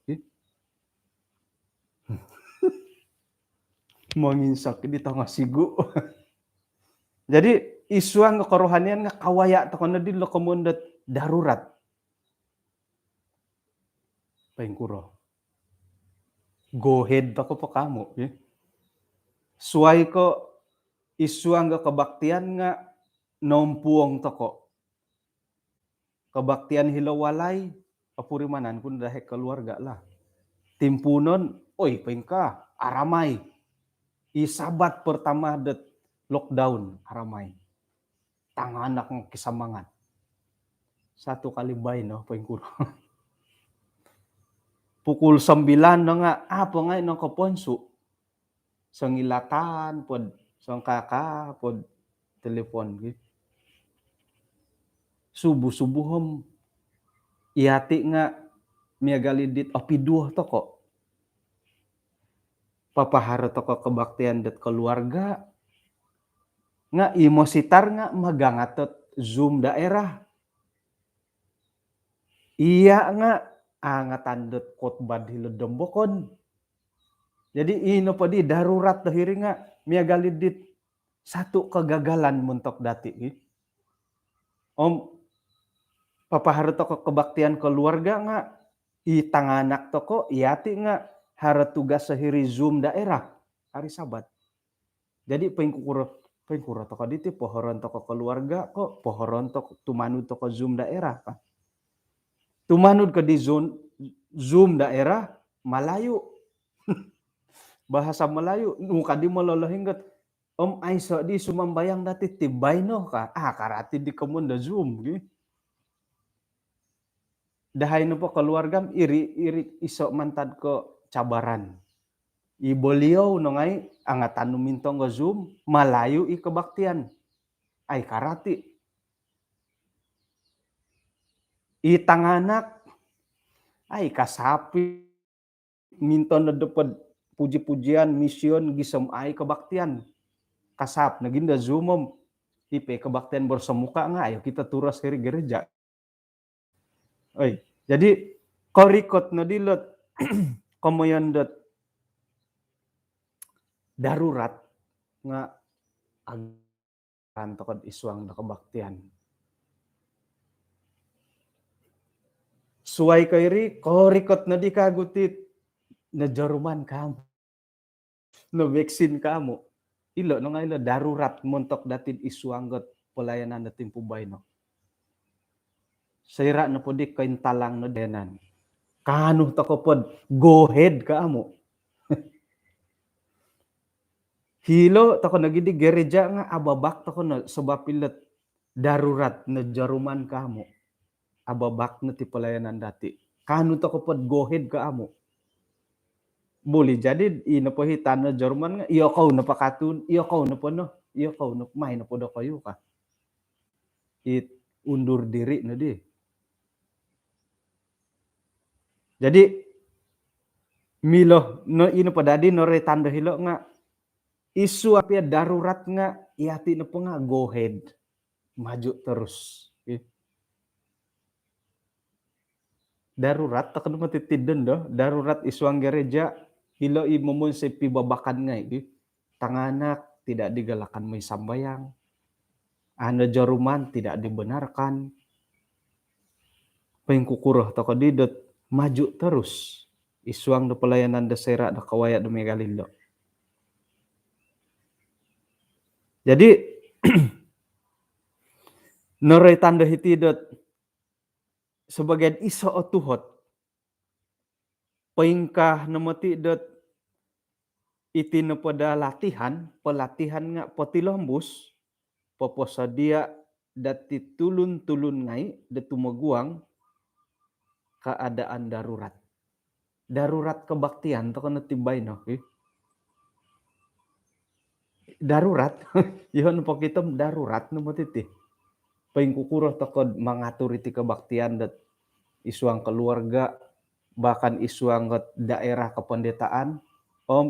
Menginsak di tonga sigu. Jadi isuang kerohanian nga kawaya to kono di lo kemundet darurat. Pengkuro. Go ahead ako pa kamo. Suway ko isuang nga kebaktian nga nompuong toko. Kebaktian hilawalay kapurimanan kun dahe keluarga lah. Timpunon, oy pengka aramay. Isabat pertama det lockdown aramay. Tanganak ng kisamangan. Satu kali bay no pengkuro. Pukul 9 na nga, apa nga nang kaponso. Sangilatan pod, sang kaka pod telepon gitu. Subuh-subuhom iati nga miagalidit apiduh to ko. Papahara to ko kebaktian det keluarga. Nga imositar nga magangatot Zoom daerah. Iya nga angatan det kotbad hilodembokon. Jadi ino pa di darurat dahiri nga miagalidit satu kegagalan mentok dati. Papahara to ko kebaktian keluarga nga itanganak to ko iati nga hara tugas sahiri Zoom daerah hari Sabat. Jadi pengkuro to ko diti pohoron to ko keluarga ko pohoron to tumanud to ko Zoom daerah ka. Tumanud ka di Zoom daerah Malayu. Bahasa Melayu nu kadi malolahinggat aiso di sumambayang dati tibay no ka karati di kemun da Zoom gitu. Dahay no po keluargam iri iso mantad ko cabaran. Iboliaw no ngay angatan numintong ko Zoom Malayu i kebaktian. Ay karati. Itanganak ay kasapi minton na dapat puji-pujian mission gisem ay kebaktian. Kasap naginda Zoomom ipe kebaktian bersemuka nga ayo kita turas kiri gereja. Oy, jadi korikot na dilot komoyondot darurat nga agan tokod isuang da kabaktian. Suway kayri korikot na di kagutit na jaruman kamu, na vaksin kamu. Ilo no nga ilo darurat montok datin isuanggot pelayanan datin pubay no. Sayra na po di kaintalang no denan. Kano tako pod go ahead kamu. Hilo tako nagidi gereja nga ababak tako na sabapilet darurat na jaruman kamu. Ababak na ti pelayanan dati. Kano tako pod go ahead kamu. Boleh jadi inapahitan na Jerman nga iyo kau napakatun iyo kau na po no iyo kau na may na po do kayo ka it undur diri na di. Jadi milo no ino padadi no retanda hilo nga isu apia darurat nga iati na po nga go ahead maju terus. Darurat tak no matitidon do darurat isuang gereja hilo imumun sa pibabakan nga tanganak tidak digalakan may sambayang. Ano jaruman tidak dibenarkan. Pengkukuruh toko didot maju terus. Isuang do pelayanan da sera da kawaya do megalilo. Jadi noray tanda hitidot sebagian iso o tuhot paingkah namati dot iti na pada pelatihan nga patilombus poposadia dati tulun-tulun ngai da tumaguang keadaan darurat. Darurat kebaktian to kana tibay no. Darurat yon po kita darurat no matiti. Paingkukuroh takod mengatur iti kebaktian dat isuang keluarga bahkan isuang daerah kependetaan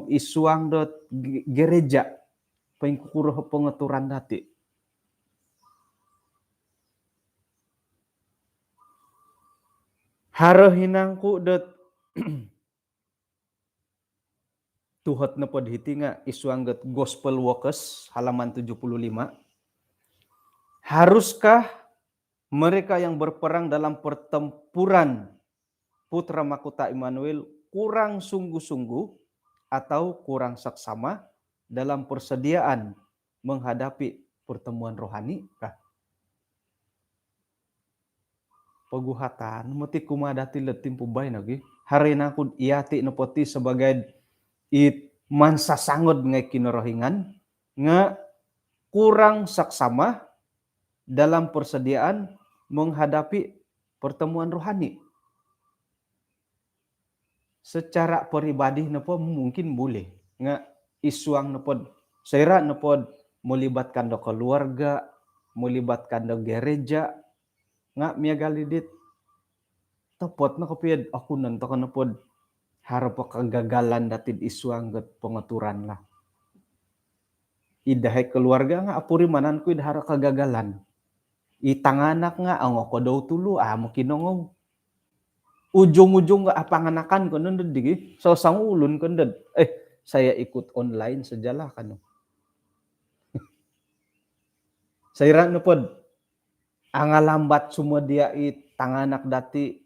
isuang dot gereja paingkukuroh pengaturan dati. Haro hinangku dot tuhot na pod hiti nga isuang dot gospel workers halaman 75. Haruskah mereka yang berperang dalam pertempuran Putra Mahkota Immanuel kurang sungguh-sungguh atau kurang saksama dalam persediaan menghadapi pertemuan rohani kah? Paguhatan mati kumadati letim pubay nagi hari nakud iati napoti sebagai it mansasangod nga kinorohingan nga kurang saksama dalam persediaan menghadapi pertemuan rohani. Secara pribadi na po mungkin boleh nga isuang na po sayra na po melibatkan do keluarga, melibatkan do gereja nga miagalidit topot na kapiyad ako nanto ka na po harap kagagalan datid isuang gat pengaturan lah. Idahay keluarga nga apuri manan ko idahara kagagalan. Itanganak nga ang ako daw tulo mo kinongong. Ujung-ujung nga apanganakan ko nun digi. So sangulun ko nun. Saya ikut online sajala kano. Sayra na pod. Ang alambat semua dia tanganak dati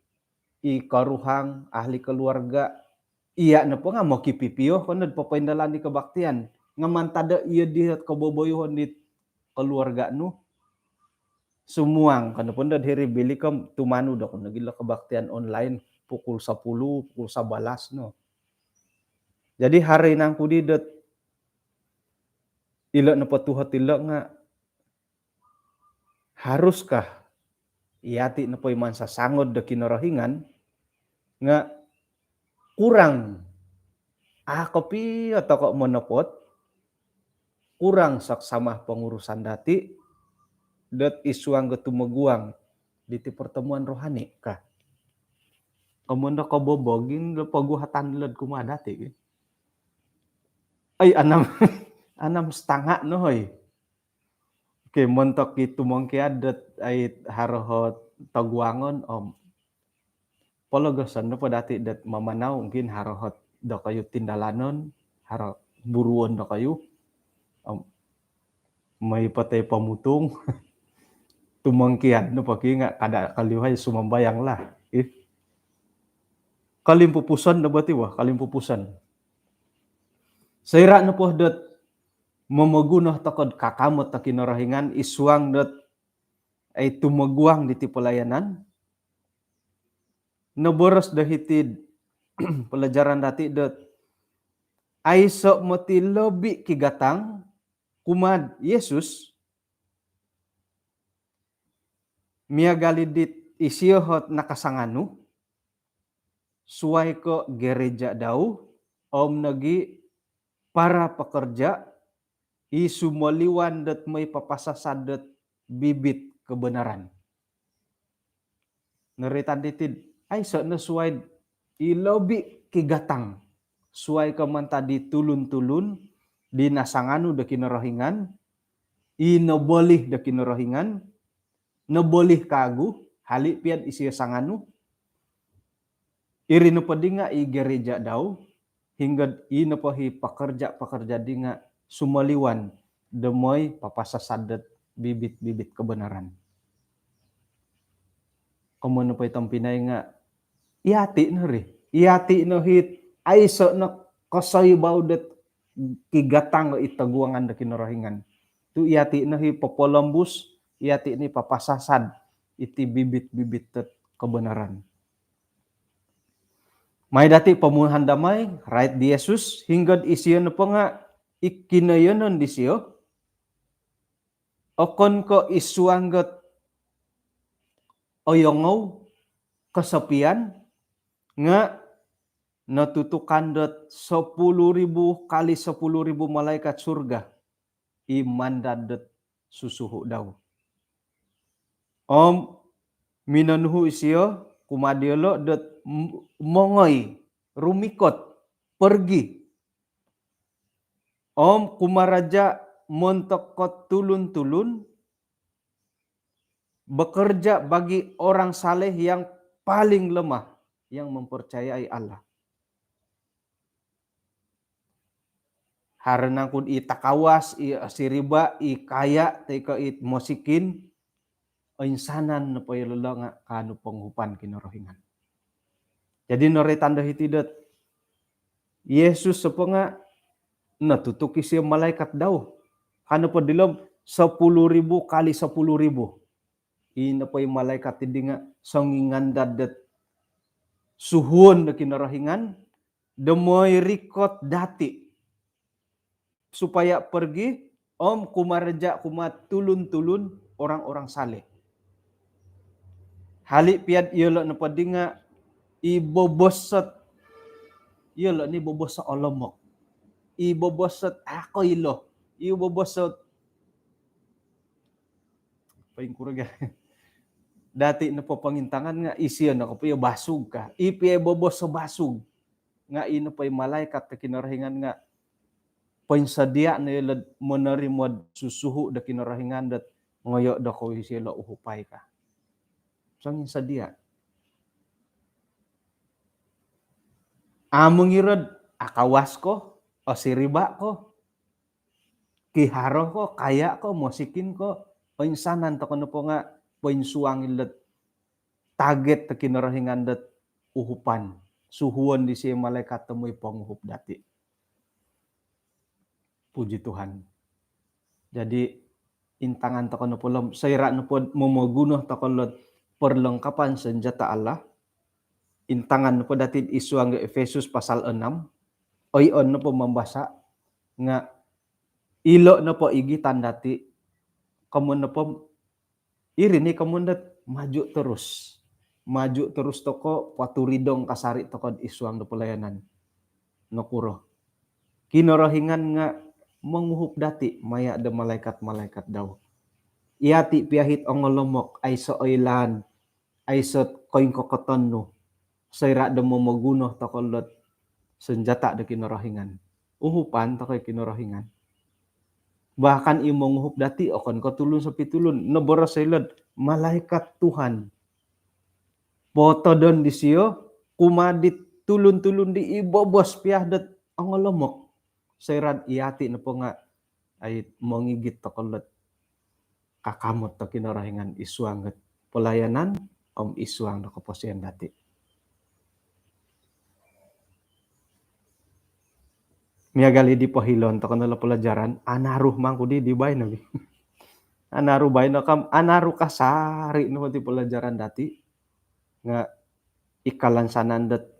ikaruhang ahli keluarga. Iya na po nga mo kipipiyo ko nun papaindalan di kabaktian. Nga mantada iya dihat kaboboyohon di keluarga no. Sumuang kano pun diri bili kam tumanu do kun nagila kabaktian online pukul 10 pukul 11 no. Jadi hari nang kudidot ilo na patuhat ilo nga haruskah iati na po iman sa sangod da kinorohingan nga kurang kapi atau kok monopot kurang saksama pengurusan dati dat isuang getumaguang di pertemuan rohani kah. Kamundo kabobogin paguhatan led kumadati. Ay anam setengah no hoy. Okay, montok itu mongkiadat ay harohot taguangon pologosan no padati dat mamanaw mungkin harohot do kayo tindalanon haro buruan na kayo. May patay pamutung. Tumangkihan no pagi nga kada kaliway sumambayang lah. Kalimpupusan na ba tiwa? Kalimpupusan. Sayra na po dot mamagunah takod kakamot ta kinarahingan iswang dot ay tumagwang di ti pelayanan. Naboros dahitid pelajaran dati dot ay sok mati lobi kigatang kumad Yesus miagalidit isiyohot nakasanganu suway ko gereja daw om nagi para pekerja isumaliwan dat may papasasadat bibit kebenaran. Neritan ditid ay sok na suway ilobi kigatang suway ka man tadi tulun-tulun di nasanganu da kinarahingan inobolih da kinarahingan nobolih kagu hali pian isi sanganu iri no padinga i gereja daw hingga ino pahi pekerja dinga sumaliwan demoy papasasadat bibit-bibit kebenaran. Kamu pay tampinay nga iati no hit ay so na kasoy baudet kigatang itaguangan da kinarahingan tu iati no hi popolambus iati ni papasasad iti bibit-bibit kebenaran. May dati pamuhan damay right di Yesus hingga isiyo na pa nga ikinayonon di siyo okon ko isuanggot oyongaw kasapian nga natutukan dot 10,000 kali 10,000 malaikat surga imandadet susuhu daw. Om minanhu isiyo kumadiolo dot mongoy rumikot pergi. Om kumaraja montokot tulun-tulun bekerja bagi orang saleh yang paling lemah yang mempercayai Allah. Harana kun itakawas i siriba i kaya teka it mosikin insanan na payalala nga kanu panghupan kinarahingan. Jadi noretanda hitidat Yesus sapa nga natutuki siya malaikat daw. Kanu pa dilom 10,000 kali 10,000. Ina pa yung malaikat hindi nga sangingandadat suhun na kinarahingan demoy rikot dati supaya pergi om kumarja kumat tulun-tulun orang-orang saleh. Hali piad iyolo na padinga ibobosot iyolo ni bobosot olomok. Ibobosot ako ilo. Ibobosot paing kuraga. Dati na po pangintangan nga isiyo na ko basug ka. Ipi bobosot basug. Nga ino pa'y malaikat na kinarahingan nga painsadia na ilad menerimod susuhu da kinarahingan dat ngoyo da ko sila uhupay ka. Sangin sadia. Among irod akawas ko o siriba ko. Kiharo ko, kaya ko, mosikin ko. Painsanan to kono po nga painsuang ilat target ta kinarahingan dat uhupan. Suhuan di siya malaikat tamoy panguhup dati. Puji Tuhan. Jadi intangan to kono po sayra no po momoguno to kono perlengkapan senjata Allah. Intangan po dati isuang Efesus pasal 6. Oyon na po membasa nga ilo na po igitan dati kamu na po irini kamu na maju terus toko paturidong kasari toko isuang na pelayanan nokuro kinarahingan nga menguhup dati maya ada malaikat daw iati piahit ongolomok ay so oilan ay so koing kokoton no sayra da momoguno toko lot senjata da kinarahingan uhupan toko kinarahingan bahkan imong hup dati okon ko tulun sa pitulun nabora silad malaikat Tuhan poto don di siyo kumadit tulun-tulun di ibobos piahdat ang olomok Sairad iyati na po nga ay mongigit to kolot kakamot to kinarahingan iswanget pelayanan iswang na kaposian dati. Miagali di pohilon to kanala pelajaran anaruh mangku di bay na. Anaruh bay na kam anaruh kasari no ti pelajaran dati nga ikalan sanandet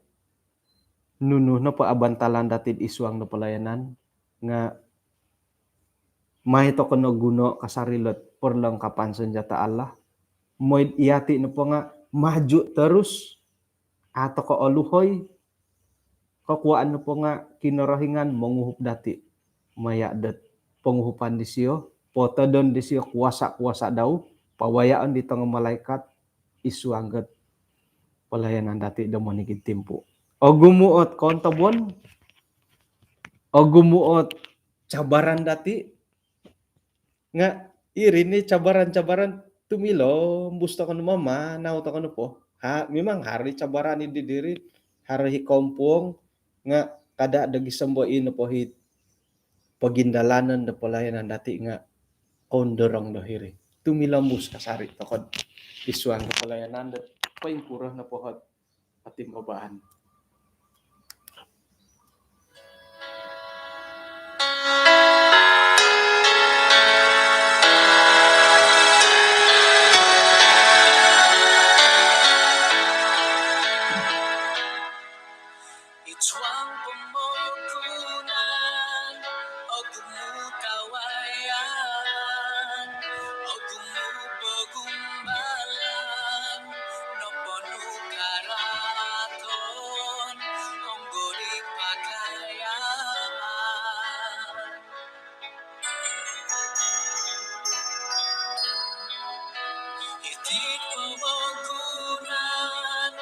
nunuh no paabantalan dati iswang no pelayanan nga may to kono guno kasarilot perlengkapan senjata Allah. Moy iyati no po nga maju terus ato ko oluhoy kakuan no po nga kinarahingan manguhup dati maya dat penguhupan di siyo potodon di siyo kuasa-kuasa daw pawayaan di tengah malaikat isuangget pelayanan dati da monigid timpo o gumuot kontabon o gumuot cabaran dati nga iri ni cabaran-cabaran tumilo busto kono mama naw to kono po memang hari cabaran ni diri hari kompong nga kada dagi semboin no po hit pagindalanan da pelayanan dati nga kondorong do hiri tumilambus kasari tokod isuang da pelayanan da paing kurang na pohot atim babaan. Ituang pemokunan o gumukawayan o gumupagumbalan no ponukaraton ang gori pagayaan. Itik pemokunan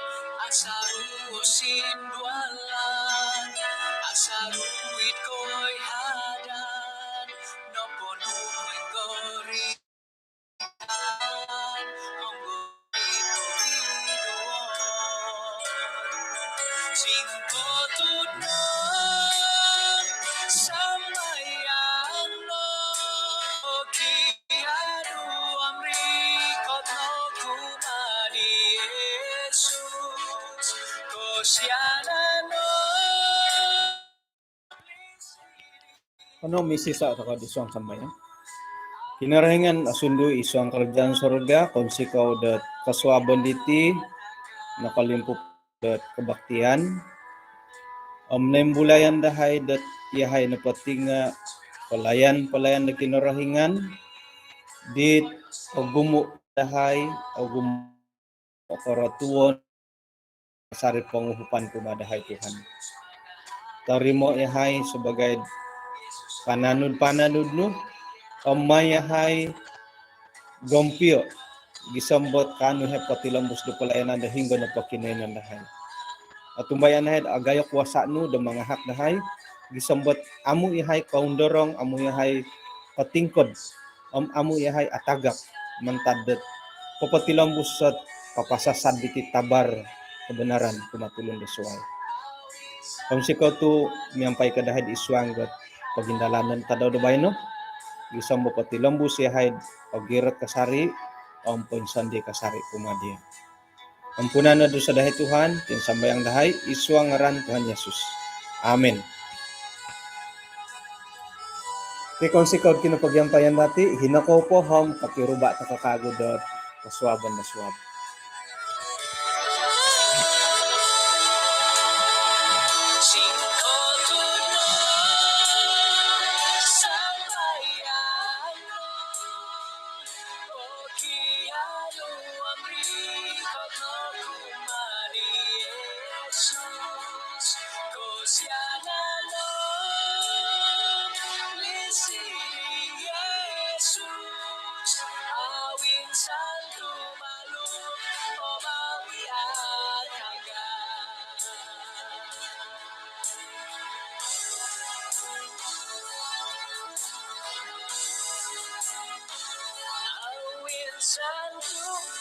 asaru sindwalan asaruit ko'y hadan no ponong gori ang gori singko tudnon samayan no kiadu amrikot no kumadi Jesus kosyana no Ano misisa to ka diswang sambayan kinarahingan asundo iswang kerajaan surga konsikaw dat kaswabon diti nakalimpuk dat kebaktian nembulayan dahay dat yahay na patinga pelayan na kinarahingan dit ogumu dahay ogumu okoratuon sari penguhupan kumadahay Tuhan tarimo yahay sebagai pananud no yahay gompio gisambot kanu he patilambus do pelayanan da hingga na pakinenan dahay atumbayan dahay agayo kuasa no da mga hak dahay gisambot amu yahay kaundorong amu yahay patingkod amu yahay atagak mantadet papatilambus sa papasasad diti tabar kebenaran kumatulong da suay sikaw tu miampay ka dahay iswanggot pagindalanan tadaw da bayno gisambot patilambus yahay pagirat kasari ampun sandi kasari kumadia ampunan na do sa dahay Tuhan tin sambayang dahay iswang ngaran Tuhan Yesus amen. Kung sikaw kinapagyampayan dati hinako po ham kapiruba ta kakagod kaswaban na swab Santo